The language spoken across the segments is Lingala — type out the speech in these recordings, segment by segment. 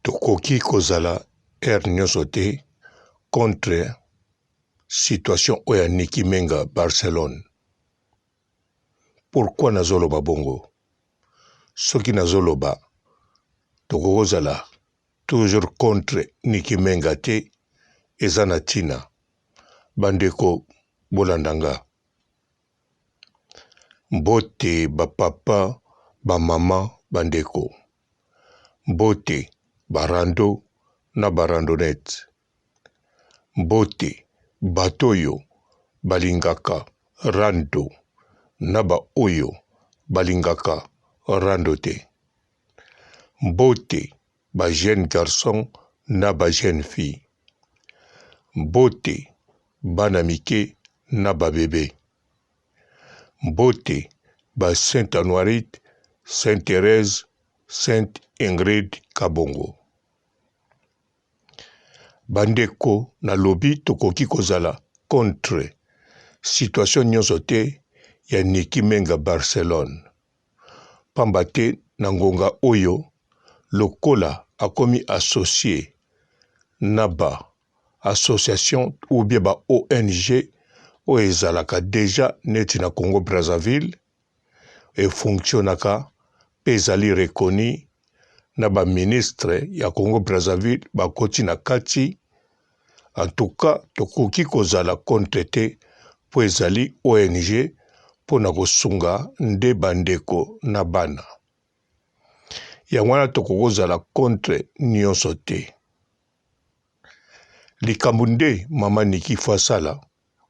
tokoki kozala nyonso te contre situation oyo Niki Menga Barcelone. Pourquoi nazoloba bongo? Soki nazoloba tokozala toujours contre Niki Menga te eza na tina bandeko bolandanga. Mbote bapapa bamama bandeko. Mbote barando na barandonete. Mbote batoyo balingaka rando na ba oyo balingaka rando te. Mbote ba jeune garçon na ba jeune fille. Mbote bana mike na ba bébé. Mbote ba Sainte Anoirite, Sainte Thérèse, Sainte Ingrid Kabongo. Bandeko na lobi tokoki kozala contre situation nyonso te ya Niki Menga Barcelone. Pamba te na ngonga oyo lokola akomi associé na ba association ou bien ba ONG oyo ezalaka deja neti na Congo Brazzaville e fonctionnaka pe ezali reconnu na ba ministre ya Congo Brazzaville bakoti na kati. En tout cas tokoki kozala contre te po ezali ONG po na kosunga nde bandeko na bana. Ya wana tokozala contre nyonso te. Likambo nde mama Niki Fasala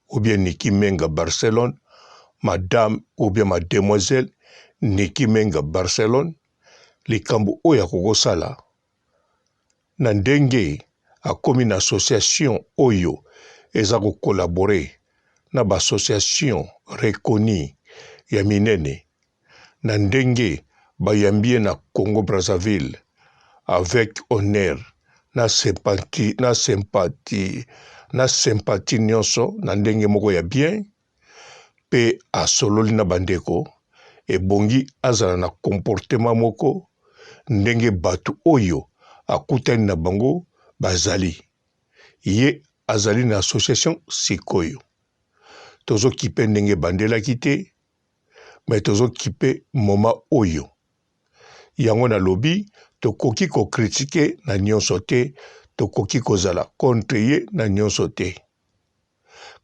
ou bien Niki Menga Barcelone, madame ou bien mademoiselle Niki Menga Barcelone, likambo oyo akokosala na ndenge akomi na association oyo eza ko collaborer na ba association reconnue ya minene na ndenge bayambie na Congo Brazzaville avec honneur na sympathie nyonso na ndenge moko ya bien pe asololi na bandeko ebongi azala na comportement moko ndenge batu oyo akutani na bango bazali. Ye azali na association sikoyo. Tozo kipe ndenge bandelaki te, mais tozo kipe moma oyo. Yango na lobi tokoki ko critiquer na nyonso te, tokoki kozala contre ye na nyonso te.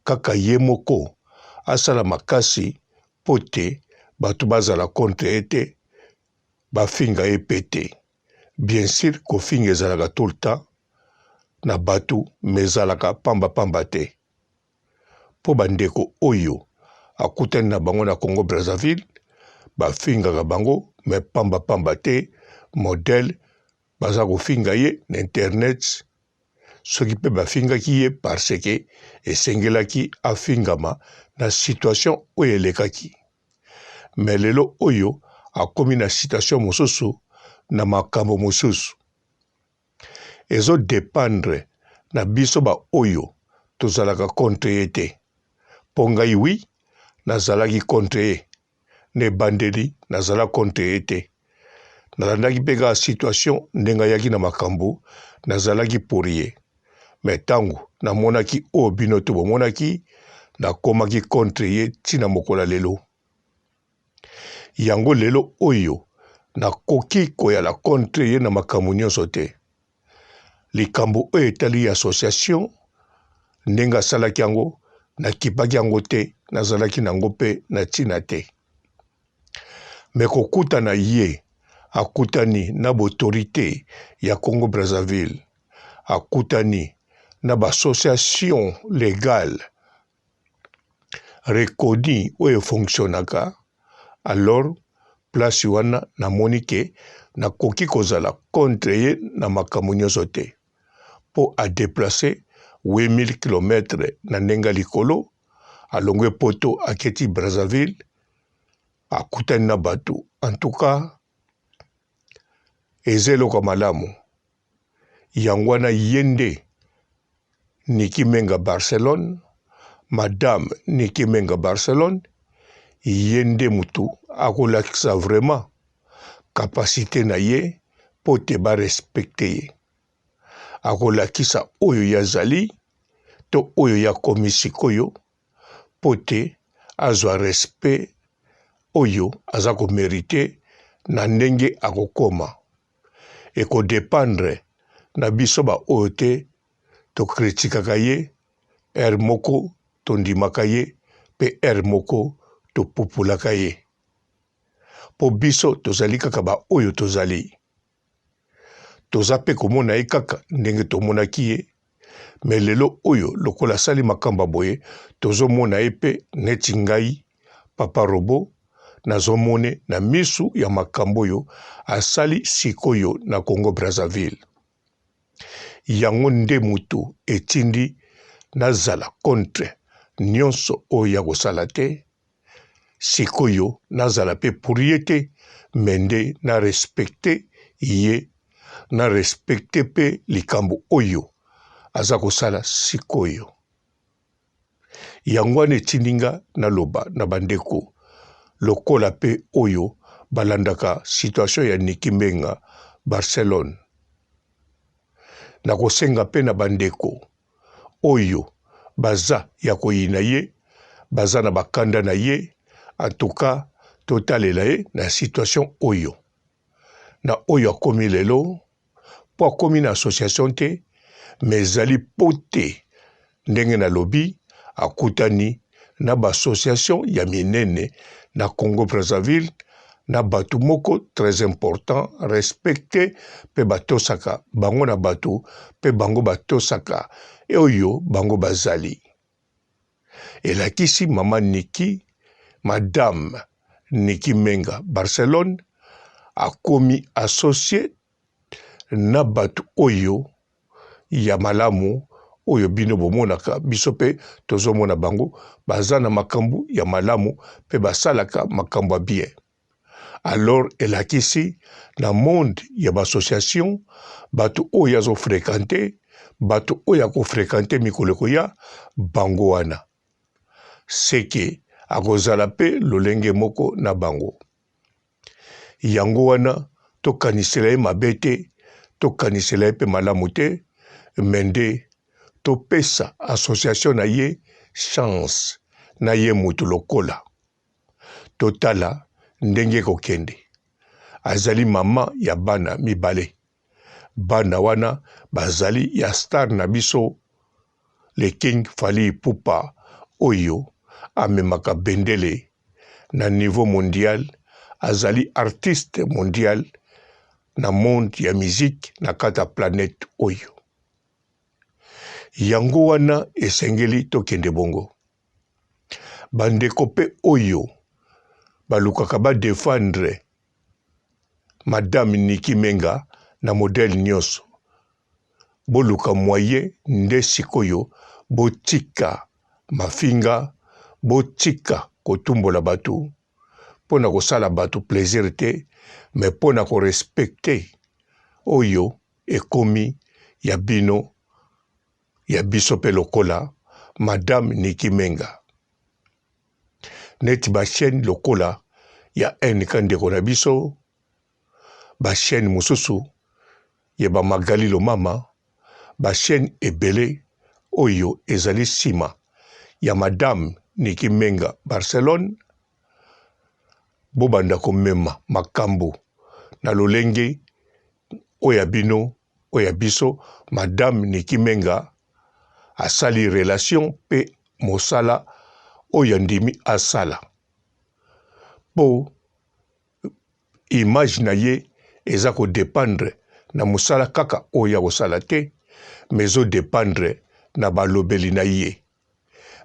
Kaka ye moko asala makasi pote batu bazala contre ete bafinga epete. Bien sûr kofinga ezalaka tout le temps na batu mezalaka pamba te. Po bandeko oyo akutani na bango na Congo Brazzaville bafingaka bango me pamba te. Modèle baza kofinga ye na internet soki pe bafingaki ye parce que esengelaki afingama na situation oyo elekaki. Mais lelo oyo akomi na situation mosusu na makambo mosusu. Ezo dépendre na biso ba oyo tozalaka contre ye te. Pongai oui nazalaki contre ye. Ne bandeli nazala contre ye te. Nalandaki pega situation ndenga yaki na makambo nazalaki pour ye. Mais tango namonaki o bino to bomonaki nakomaki contre ye tina mokola lelo. Yango lelo oyo nakoki koyala contre ye na makambo nyonso te. Likambo oyo etali association ndenga asalaki yango nakipaki yango te, nazalaki nango pe na tina te. Me kokutana ye akutani na autorité ya Congo Brazzaville, akutani na ba association légale reconnue oyo fonctionnaka, alors place wana namoni ke nakoki kozala contre ye na makambo nyonso te. Po a déplacer 8000 km na ndenga likolo alongwe poto aketi Brazzaville akutani na batu. En tout cas ezeloko malamu. Yango wana yende Niki Menga Barcelone, madame Niki Menga Barcelone, yende mutu akolakisa vraiment capacité na ye po te ba respecter ye. akolakisa oyo yazali to oyo yakomi sikoyo po te azwa respect oyo aza komerite na ndenge akokoma ekodependre na biso baoyo te tokritikaka ye ere moko tondimaka ye mpe ere moko topupulaka ye po biso tozali kaka baoyo tozali toza mpe komona ye kaka ndenge tomonaki ye me lelo oyo lokola asali makambo boye tozomona ye mpe neti ngai Papa Robo nazomone na misu ya makambo oyo asali sikoyo na Congo Brazzaville. Yango nde mutu etindi nazala contre nyonso oyo ya kosala te sikoyo nazala pe pour ye te mende na respecte ye na respecte pe likambo oyo aza kosala sikoyo. Yango wana etindinga naloba na bandeko lokola pe oyo balandaka situation ya Niki Mbenga Barcelone. Na kosenga pe na bandeko oyo baza ya koyina ye, baza na bakanda na ye, en tout cas totalela ye na situation oyo. Na oyo akomi lelo, po akomi na association te, mezali pote ndenge na lobi akutani na ba association ya minene na Congo Brazzaville na batu moko très important respecté pe batosaka bango na batu pe bango batosaka e oyo bango bazali. Elakisi mama Niki, madame Niki Mbenga Barcelone akomi associé na batu oyo ya malamu oyo bino bomonaka biso pe tozomona bango baza na makambu ya malamu pe basalaka makambu bien. Alors elakisi na monde ya association batu oyo azo fréquenter batu oyo ako fréquenter mikolo koya bango wana seke akozala pe lolenge moko na bango. Yango wana tokanisela ye mabe te tokanisela ye pe malamu te mende topesa association na ye chance na ye mutu lokola totala ndenge kokende azali mama ya bana mibale bana wana bazali ya star na biso le King Fally Ipupa oyo amemaka bendele na niveau mondial azali artiste mondial na monde ya musique na kata planète oyo. Yango wana esengeli tokende bongo. Bandeko pe oyo balukaka ba défendre madame Niki Mbenga na modèle nyonso. Boluka moyen nde sikoyo botika mafinga botika kotumbola batu pona kosala batu plaisir te mais pona ko respecter oyo ekomi ya bino ya biso pe lokola madame Niki Mbenga. Neti ba chaîne lokola ya NK ndeko na biso ba chaîne mususu ye ba Magali Lomama ba chaîne ebele oyo ezali sima ya madame Niki Mbenga Barcelone bobanda komema makambo na lolenge oya bino oya biso madame Niki Mbenga asali relation pe mosala oyo ndimi asala po image na ye eza ko dépendre na mosala kaka oyo kosala te mais o dépendre na balobeli na ye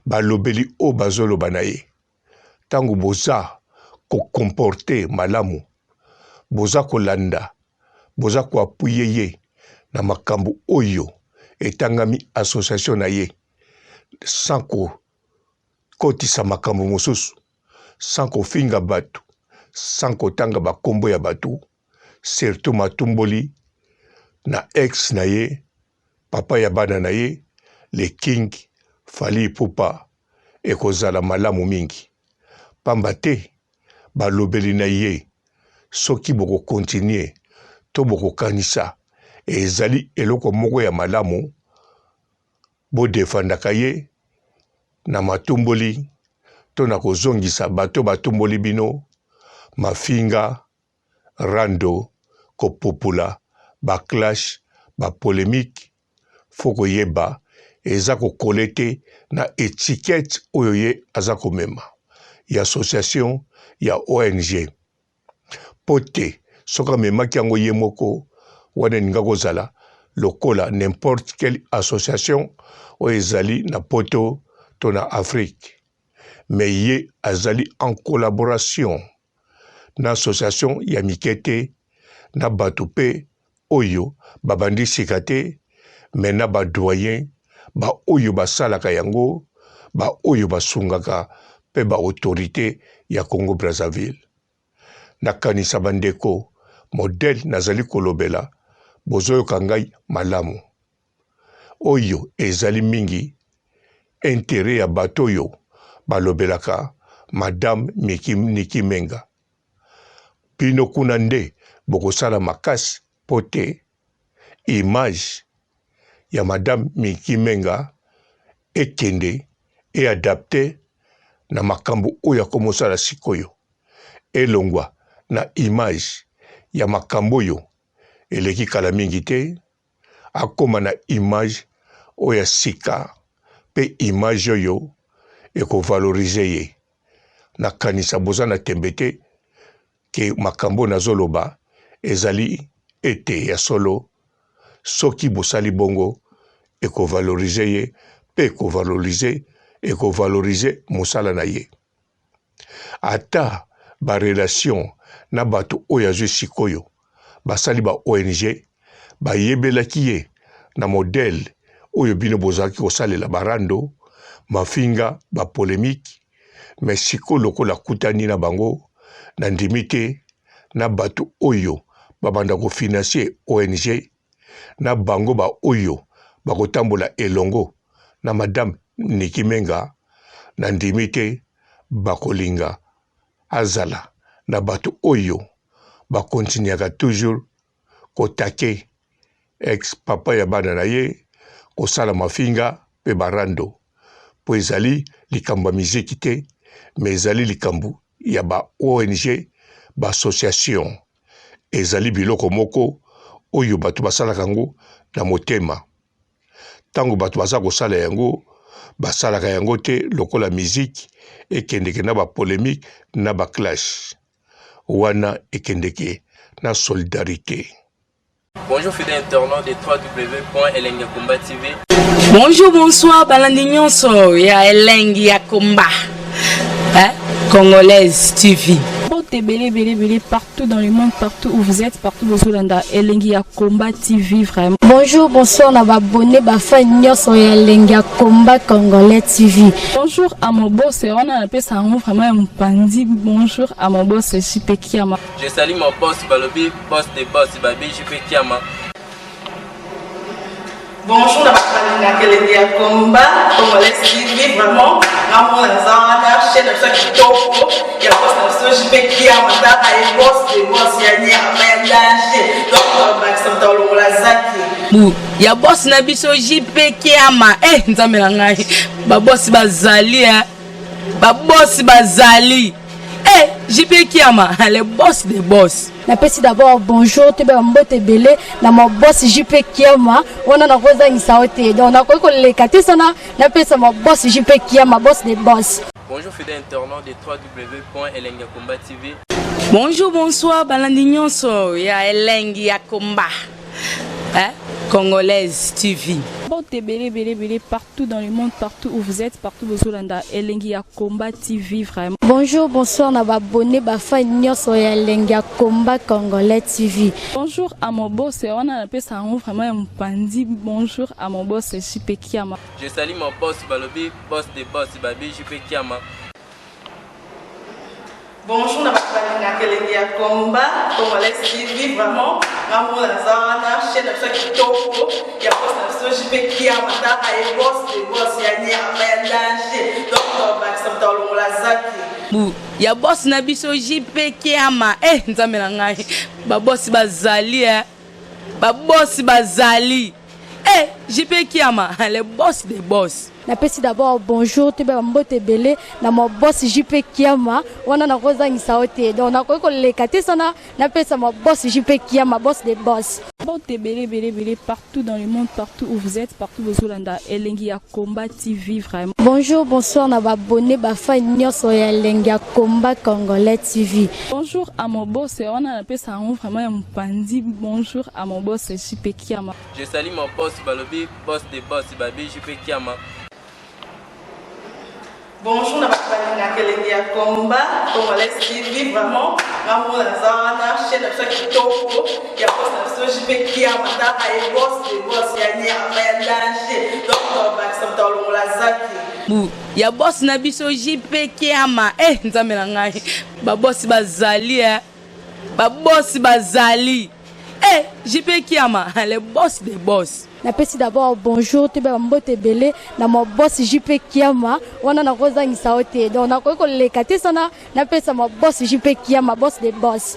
balobeli o bazoloba na ye tango boza ko comporter malamu boza kolanda boza ko appuyer ye na makambo oyo etangami association na ye sans ko kotisa makambo mosusu sans kofinga batu sans kotanga bakombo ya batu surtout matumboli na ex na ye papa ya bana na ye le King Fally Ipupa ekozala malamu mingi pamba te balobeli na ye soki boko continuer to boko kanisa ezali eloko moko ya malamu bodefandaka ye na matumboli to na kozongisa bato batumboli bino mafinga rando kopopula baclash bapolémique fo koyeba eza kokole te na étiquette oyo ye aza komema ya association ya ONG po te soki amemaki yango ye moko wana eninga kozala lokola n'importe quelle association oyo ezali na poto to na Afrique mais ye azali en collaboration na association ya mike te na bato pe oyo babandi sika te mais na badoyen ba oyo basalaka yango ba oyo basungaka pe ba autorité ya Congo Brazzaville nakanisa bandeko modèle nazali kolobela bozoyoka ngai malamu oyo ezali mingi intérêt ya bato oyo balobelaka madame Niki Menga bino kuna nde bokosala makasi po te image ya madame Niki Menga ekende adapté na makambo oyo akomosala sikoyo elongwa na image ya makambo oyo eleki kala mingi te akoma na image oyo ya sika pe image oyo ekovalorize ye nakanisa boza na tembe te ke makambo nazoloba ezali ete ya solo soki bosali bongo ekovalorize ye pe ekovalorize mosala na ye ata barelation na bato oyo azwi sikoyo basali ba ONG bayebelaki ye na modèle oyo bino bozalaki kosalela barando mafinga bapolémique mais siko lokola kutani na bango na ndimi te na bato oyo babanda kofinansie ONG na bango ba oyo bakotambola elongo na madame Niki Menga na ndimi te bakolinga azala na bato oyo bakontinuaka toujours kotake ex papa ya bana na ye kosala mafinga pe barando po ezali likambo ya miziki te mais ezali likambo ya ba ONG ba association ezali biloko moko oyo bato basalaka yango na motema tango bato baza kosala yango basalaka yango te lokola miziki ekendeke na ba polémique na ba clash wana ekendeke na solidarité. Bonjour fidèles internautes de www.elengiakomba TV. Bonjour, bonsoir, balandi nyonso ya Elengi ya Komba. Congolaise TV. Belé partout dans le monde, partout où vous êtes, partout où vous êtes, Elengi ya Komba TV vraiment. Bonjour, bonsoir, on a abonné fan nyonso ya Elengi ya Komba Congolais TV. Bonjour à mon boss, on a appelé ça vraiment un pandi. Bonjour à mon boss, JP Kiama. Je salue mon boss Balobi, boss des boss Babi, JP Kiama. Bonjour, on a Elengi ya Komba Congolais TV vraiment. Ramon Lazana, chaîne de chaque topo, il y a boss de JP Kiama, et boss des boss, il y a un danger. Donc, on va s'entendre au Lazaki. Ya boss na biso JP Kiama nzambe na ngai ba boss bazali ba boss bazali JP Kiama le boss des boss. Napesi d'abord bonjour te ba mbote belé na mo boss JP Kiama wana na koza ngisaote donc na ko lekati sana napesa mo boss JP Kiama boss des boss. Bonjour fidèles internautes de www.elengiakomba TV. Bonjour, bonsoir, balandi nyonso ya Elengi ya Komba. Congolaise TV. Belé partout dans le monde, partout où vous êtes, partout où vous êtes, Elengi ya Komba TV vraiment. Bonjour, bonsoir, on a abonné fan nyonso ya Elengi ya Komba Congolais TV. Bonjour à mon boss, on a appelé ça vraiment un pandi. Bonjour à mon boss JP Kiama. Je salue mon boss Balobi, boss des boss Babi, JP Kiama. Bonjour, on a Elengi ya Komba Congolais TV vraiment. Ramon Lazana, chaîne de chaque topo, il y a boss de JP Kiama, et boss des boss, il y a un danger. Donc, on va s'entendre au Lazaki. Ya boss na biso JP Kiama nzambe na ngai ba boss bazali babosi bazali. Eh, JP Kiama, le boss des boss. Napesi d'abord bonjour te ba mbote belé na mo boss JP Kiama wana na kozangisa ote donc na ko lekate sana napesa mo boss JP Kiama boss des boss. Mbote belé partout dans le monde, partout où vous êtes, partout où vous êtes, Elengi ya Combat TV vraiment. Bonjour, bonsoir na ba abonné ba fan nyonso ya Elengi ya Combat Congolais TV. Bonjour à mon boss, on a appelé ça vraiment un pandi. Bonjour à mon boss JP Kiama. Je salue mon boss Balobi, boss des boss, Babi JP Kiama. Bonjour, na bakali na Elengi ya Combat Congolais TV vraiment. Ngamu la zana chaîne ça qui toko ya boss na JP Kiama ta ay boss des boss ya nya ya danger. Donc ba ça tolo la zaki. Bu, ya boss na biso JP Kiama. Eh, nzambe na ngai. Ba boss bazali Ba boss bazali. Eh, JP Kiama, le boss des boss. Napesi d'abord bonjour te ba mbote belé na mo boss JP Kiama wana na kozangisa ote donc na ko lekate sana napesa mo boss JP Kiama boss des boss.